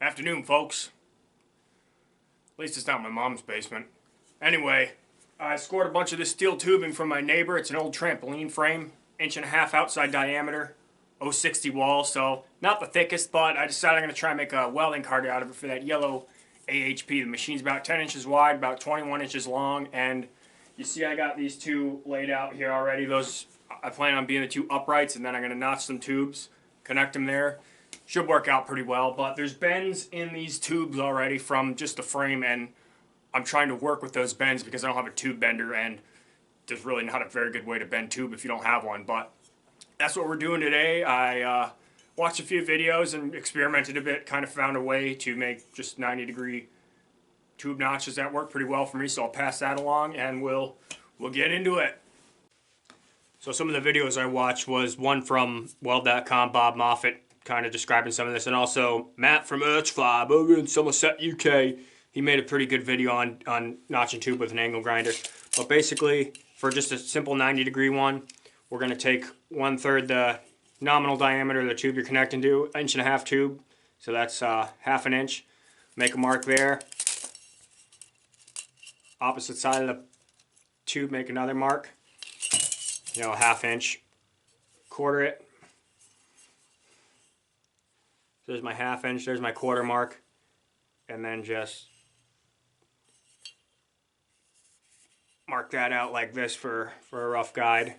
Afternoon, folks. At least it's not my mom's basement. Anyway, I scored a bunch of this steel tubing from my neighbor. It's an old trampoline frame, 1.5" outside diameter, 060 wall, so not the thickest, but I decided I'm going to try and make a welding cart out of it for that yellow AHP. The machine's about 10 inches wide, about 21 inches long, and you see I got these two laid out here already. Those, I plan on being the two uprights, and then I'm going to notch some tubes, connect them there. Should work out pretty well, but there's bends in these tubes already from just the frame, and I'm trying to work with those bends because I don't have a tube bender, and there's really not a very good way to bend tube if you don't have one. But that's what we're doing today. I watched a few videos and experimented a bit, kind of found a way to make just 90-degree tube notches that work pretty well for me, so I'll pass that along and we'll get into it. So some of the videos I watched was one from Weld.com, Bob Moffat, kind of describing some of this, and also Matt from Earthflab over in Somerset, UK. He made a pretty good video on notching tube with an angle grinder. But basically, for just a simple 90-degree one, we're going to take 1/3 the nominal diameter of the tube you're connecting to, 1.5" tube, so that's ½ inch. Make a mark there. Opposite side of the tube, make another mark. You know, ½ inch. Quarter it. There's my ½ inch, there's my quarter mark, and then just mark that out like this for a rough guide.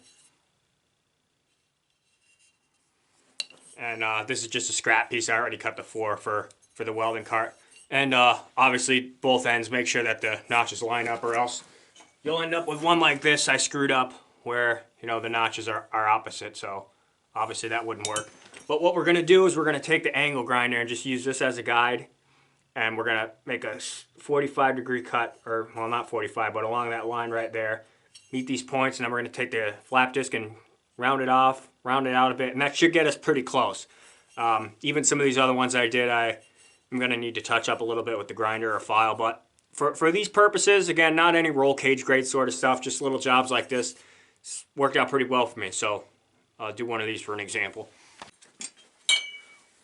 And this is just a scrap piece. I already cut the floor for the welding cart. And obviously both ends, make sure that the notches line up, or else you'll end up with one like this I screwed up where, you know, the notches are opposite, so obviously that wouldn't work. But what we're going to do is we're going to take the angle grinder and just use this as a guide, and we're going to make a 45-degree cut, or, well, not 45, but along that line right there. Meet these points, and then we're going to take the flap disc and round it off, round it out a bit, and that should get us pretty close. Even some of these other ones I did, I'm going to need to touch up a little bit with the grinder or file, but for these purposes, again, not any roll cage grade sort of stuff, just little jobs like this. It's worked out pretty well for me, so I'll do one of these for an example.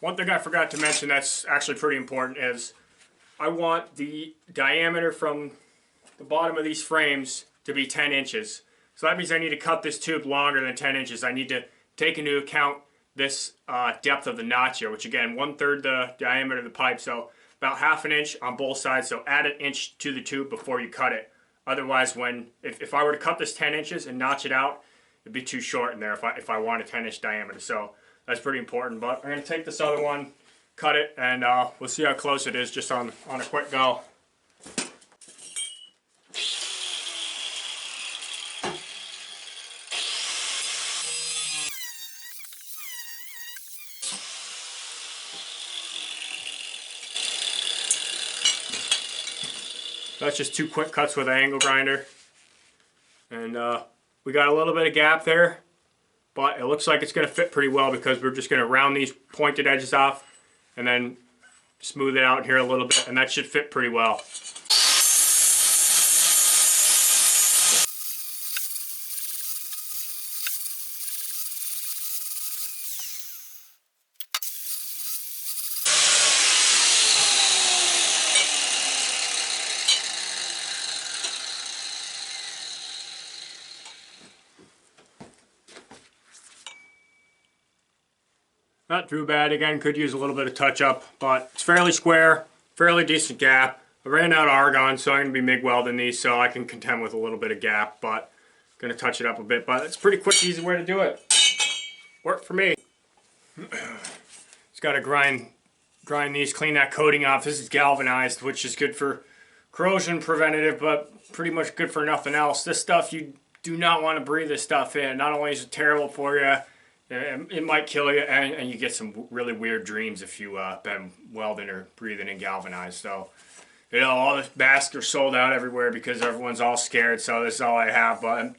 One thing I forgot to mention that's actually pretty important is I want the diameter from the bottom of these frames to be 10 inches. So that means I need to cut this tube longer than 10 inches. I need to take into account this depth of the notch here, which again, 1/3 the diameter of the pipe, so about ½ inch on both sides. So add an inch to the tube before you cut it. Otherwise, if I were to cut this 10 inches and notch it out, it'd be too short in there if I want a 10-inch diameter. So that's pretty important. But I'm going to take this other one, cut it, and we'll see how close it is just on a quick go. That's just 2 quick cuts with an angle grinder. And we got a little bit of gap there, but it looks like it's going to fit pretty well because we're just going to round these pointed edges off and then smooth it out here a little bit, and that should fit pretty well. Not too bad. Again, could use a little bit of touch up, but it's fairly square, fairly decent gap. I ran out of argon, so I'm going to be MIG welding these, so I can contend with a little bit of gap, but I'm going to touch it up a bit. But it's a pretty quick, easy way to do it. Worked for me. Just got to grind these, clean that coating off. This is galvanized, which is good for corrosion preventative, but pretty much good for nothing else. This stuff, you do not want to breathe this stuff in. Not only is it terrible for you, it might kill you, and you get some really weird dreams if you've been welding or breathing in galvanized. So, you know, all the masks are sold out everywhere because everyone's all scared, so this is all I have. But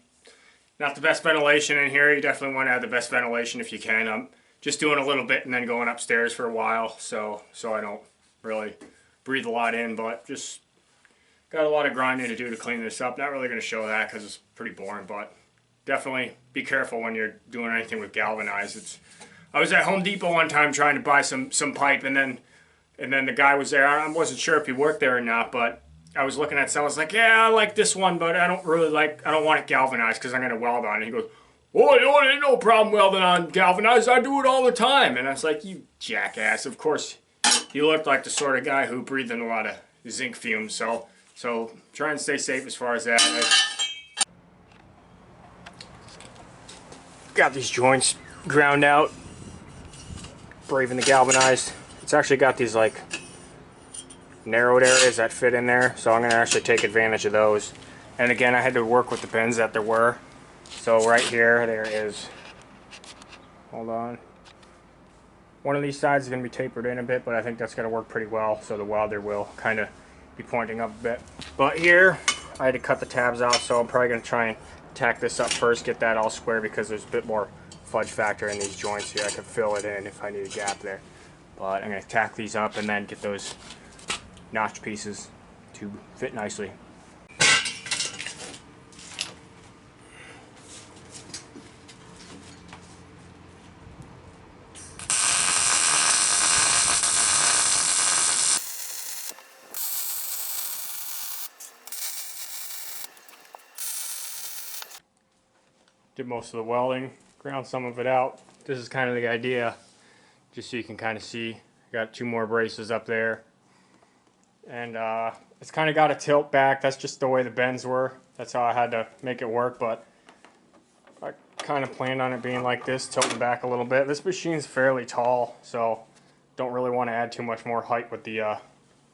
not the best ventilation in here. You definitely want to have the best ventilation if you can. I'm just doing a little bit and then going upstairs for a while, so I don't really breathe a lot in, but just got a lot of grinding to do to clean this up. Not really going to show that because it's pretty boring, but definitely be careful when you're doing anything with galvanized. I was at Home Depot one time trying to buy some pipe, and then And then the guy was there. I wasn't sure if he worked there or not, but I was looking at some. I was like, yeah, I like this one, but I don't want it galvanized because I'm going to weld on it. And he goes, oh, it ain't no problem welding on galvanized. I do it all the time. And I was like, you jackass. Of course, he looked like the sort of guy who breathed in a lot of zinc fumes. So try and stay safe as far as that. I got these joints ground out, braving the galvanized. It's actually got these like narrowed areas that fit in there, so I'm going to actually take advantage of those. And again, I had to work with the bends that there were. So right here, there is, hold on, one of these sides is going to be tapered in a bit, but I think that's going to work pretty well, so the welder will kind of be pointing up a bit. But here, I had to cut the tabs off, so I'm probably going to try and tack this up first, get that all square, because there's a bit more fudge factor in these joints here. I could fill it in if I need a gap there. But I'm going to tack these up and then get those notch pieces to fit nicely. Did most of the welding, ground some of it out. This is kind of the idea, just so you can kind of see. Got 2 more braces up there. And it's kind of got a tilt back. That's just the way the bends were. That's how I had to make it work, but I kind of planned on it being like this, tilting back a little bit. This machine's fairly tall, so don't really want to add too much more height with the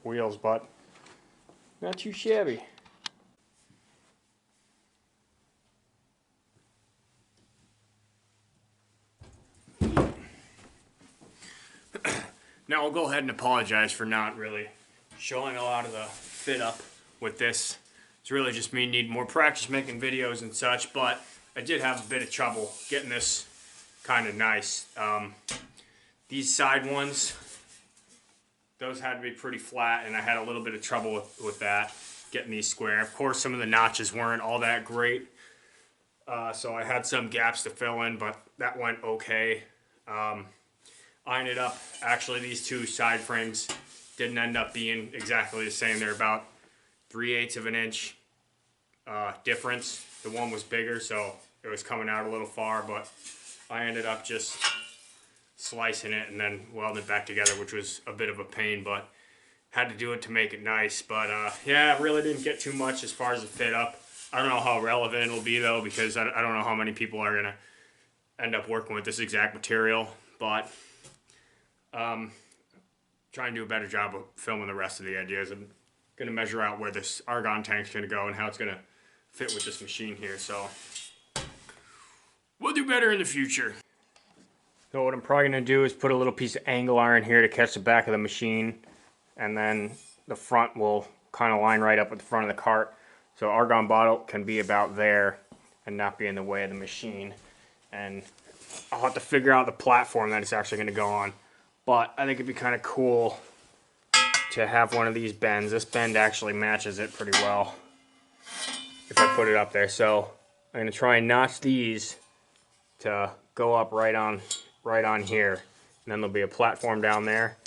wheels, but not too shabby. Now I'll go ahead and apologize for not really showing a lot of the fit up with this. It's really just me needing more practice making videos and such, but I did have a bit of trouble getting this kind of nice. These side ones, those had to be pretty flat, and I had a little bit of trouble with that, getting these square. Of course, some of the notches weren't all that great, so I had some gaps to fill in, but that went okay. I ended up, actually these 2 side frames didn't end up being exactly the same. They're about 3/8 of an inch difference. The one was bigger, so it was coming out a little far, but I ended up just slicing it and then welding it back together, which was a bit of a pain, but had to do it to make it nice. But yeah, I really didn't get too much as far as the fit up. I don't know how relevant it'll be though, because I don't know how many people are gonna end up working with this exact material, but try and do a better job of filming the rest of the ideas. I'm going to measure out where this argon tank's going to go and how it's going to fit with this machine here, so we'll do better in the future. So what I'm probably going to do is put a little piece of angle iron here to catch the back of the machine, and then the front will kind of line right up with the front of the cart, so argon bottle can be about there and not be in the way of the machine. And I'll have to figure out the platform that it's actually going to go on. But I think it'd be kind of cool to have one of these bends. This bend actually matches it pretty well if I put it up there. So I'm going to try and notch these to go up right on here. And then there'll be a platform down there.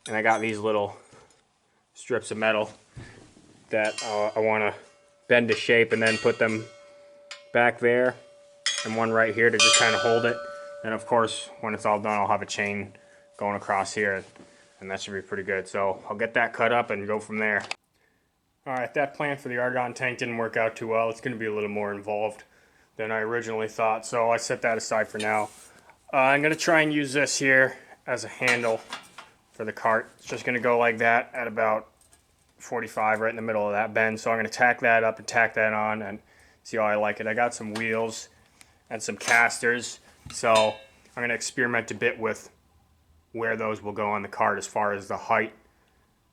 And I got these little strips of metal that I want to bend to shape and then put them back there. And one right here to just kind of hold it. And of course, when it's all done, I'll have a chain going across here, and that should be pretty good. So I'll get that cut up and go from there. Alright, that plan for the argon tank didn't work out too well. It's going to be a little more involved than I originally thought, so I set that aside for now. I'm going to try and use this here as a handle for the cart. It's just going to go like that at about 45 right in the middle of that bend. So I'm going to tack that up and tack that on and see how I like it. I got some wheels and some casters, so I'm going to experiment a bit with where those will go on the cart as far as the height.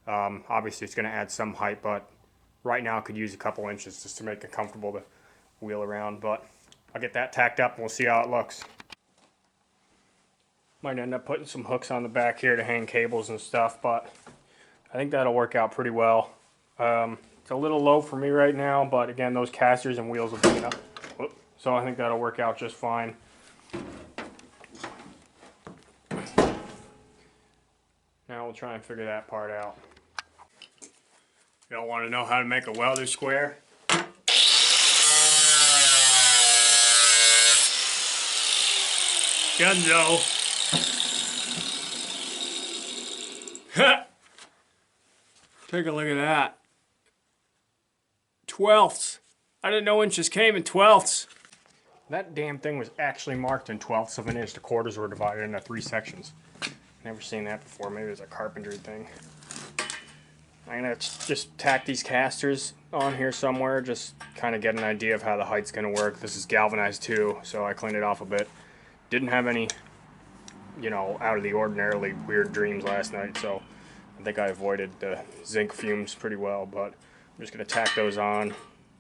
Obviously it's going to add some height, but right now I could use a couple inches just to make it comfortable to wheel around. But I'll get that tacked up and we'll see how it looks. Might end up putting some hooks on the back here to hang cables and stuff, but I think that'll work out pretty well. It's a little low for me right now, but again, those casters and wheels will bring it up. So I think that'll work out just fine. Now we'll try and figure that part out. Y'all want to know how to make a welder square? Gunzo. Take a look at that. 1/12ths. I didn't know inches came in 1/12ths. That damn thing was actually marked in 1/12ths of an inch. The quarters were divided into 3 sections. Never seen that before. Maybe it was a carpentry thing. I'm gonna just tack these casters on here somewhere, just kind of get an idea of how the height's gonna work. This is galvanized too, so I cleaned it off a bit. Didn't have any, you know, out of the ordinarily weird dreams last night, so I think I avoided the zinc fumes pretty well, but I'm just gonna tack those on,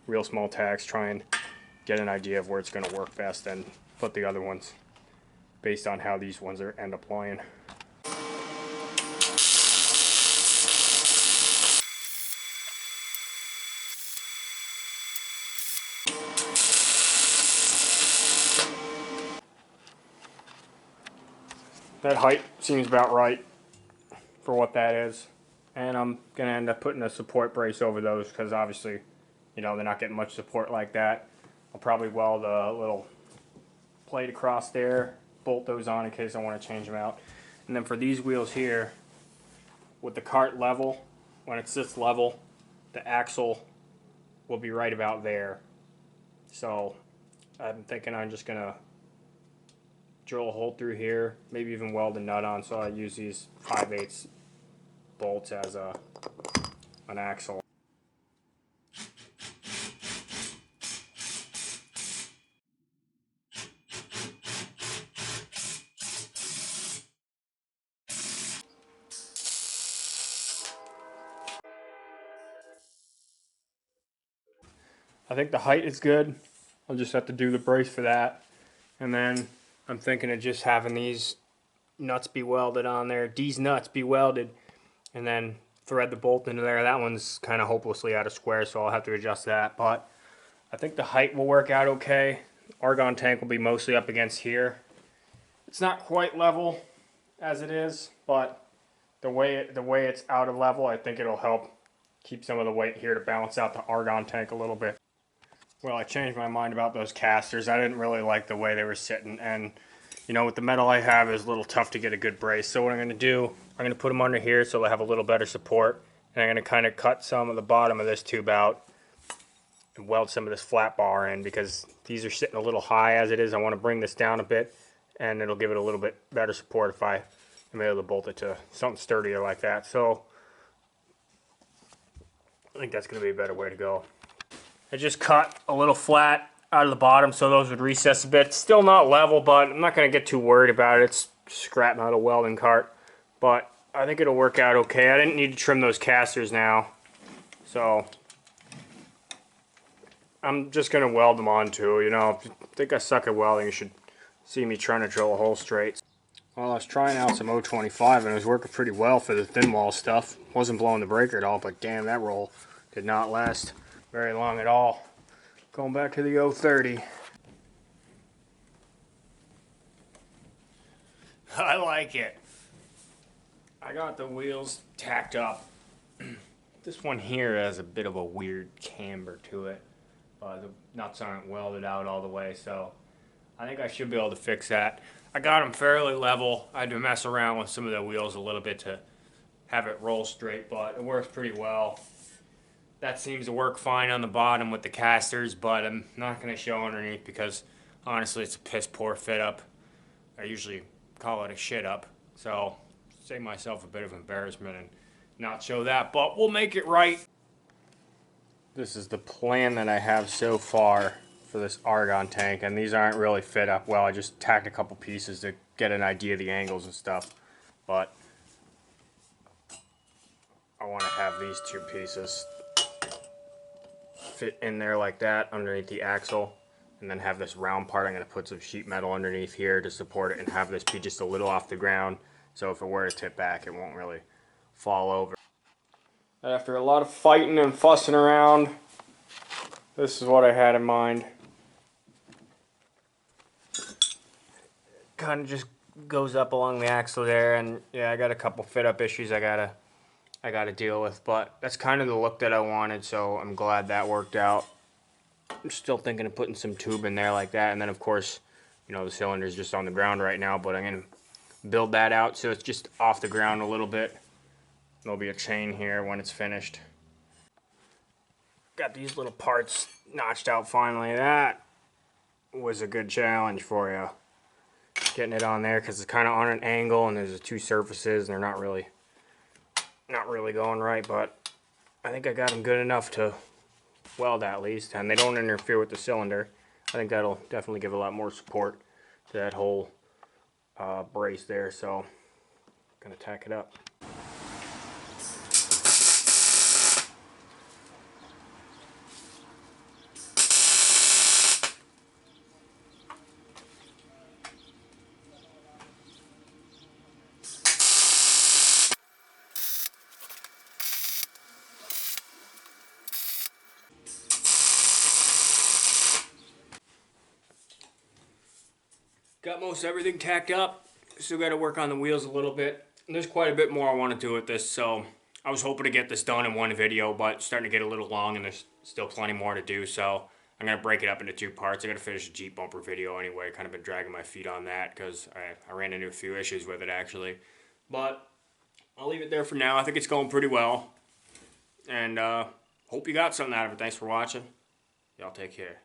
real small tacks, try and get an idea of where it's gonna work best, and put the other ones based on how these ones end up lying. That height seems about right for what that is. And I'm going to end up putting a support brace over those because obviously, you know, they're not getting much support like that. I'll probably weld a little plate across there, bolt those on in case I want to change them out. And then for these wheels here, with the cart level, when it sits level, the axle will be right about there. So I'm thinking I'm just going to drill a hole through here, maybe even weld a nut on, so I use these 5/8 bolts as an axle. I think the height is good. I'll just have to do the brace for that. And then I'm thinking of just having these nuts be welded on there. These nuts be welded and then thread the bolt into there. That one's kind of hopelessly out of square, so I'll have to adjust that. But I think the height will work out okay. Argon tank will be mostly up against here. It's not quite level as it is, but the way it's out of level, I think it'll help keep some of the weight here to balance out the argon tank a little bit. Well, I changed my mind about those casters. I didn't really like the way they were sitting, and you know, with the metal I have, it's a little tough to get a good brace. So what I'm going to do, I'm going to put them under here so they have a little better support, and I'm going to kind of cut some of the bottom of this tube out and weld some of this flat bar in because these are sitting a little high as it is. I want to bring this down a bit, and it'll give it a little bit better support if I am able to bolt it to something sturdier like that. So I think that's going to be a better way to go. I just cut a little flat out of the bottom so those would recess a bit. It's still not level, but I'm not going to get too worried about it. It's scrap metal welding cart, but I think it'll work out okay. I didn't need to trim those casters now, so I'm just going to weld them on too. You know, if you think I suck at welding, you should see me trying to drill a hole straight. Well, I was trying out some 025 and it was working pretty well for the thin wall stuff. Wasn't blowing the breaker at all, but damn, that roll did not last very long at all. Going back to the 030. I like it. I got the wheels tacked up. This one here has a bit of a weird camber to it. The nuts aren't welded out all the way, so I think I should be able to fix that. I got them fairly level. I had to mess around with some of the wheels a little bit to have it roll straight, but it works pretty well. That seems to work fine on the bottom with the casters, but I'm not going to show underneath because honestly it's a piss poor fit up. I usually call it a shit up, so save myself a bit of embarrassment and not show that, but we'll make it right. This is the plan that I have so far for this argon tank, and these aren't really fit up well. I just tacked a couple pieces to get an idea of the angles and stuff, but I want to have these two pieces fit in there like that underneath the axle, and then have this round part. I'm going to put some sheet metal underneath here to support it and have this be just a little off the ground, so if it were to tip back it won't really fall over. After a lot of fighting and fussing around, this is what I had in mind. Kind of just goes up along the axle there, and yeah, I got a couple fit up issues I gotta deal with, but that's kind of the look that I wanted, so I'm glad that worked out. I'm still thinking of putting some tube in there like that, and then of course, you know, the cylinder's just on the ground right now, but I'm gonna build that out so it's just off the ground a little bit. There'll be a chain here when it's finished. Got these little parts notched out finally. That was a good challenge for you. Getting it on there because it's kind of on an angle and there's two surfaces and they're not really going right, but I think I got them good enough to weld at least, and they don't interfere with the cylinder. I think that'll definitely give a lot more support to that whole brace there, so I'm gonna tack it up. Got most everything tacked up. Still got to work on the wheels a little bit. There's quite a bit more I want to do with this, so I was hoping to get this done in one video, but it's starting to get a little long and there's still plenty more to do, so I'm going to break it up into two parts. I got to finish the Jeep bumper video anyway. Kind of been dragging my feet on that because I ran into a few issues with it actually. But I'll leave it there for now. I think it's going pretty well. And hope you got something out of it. Thanks for watching. Y'all take care.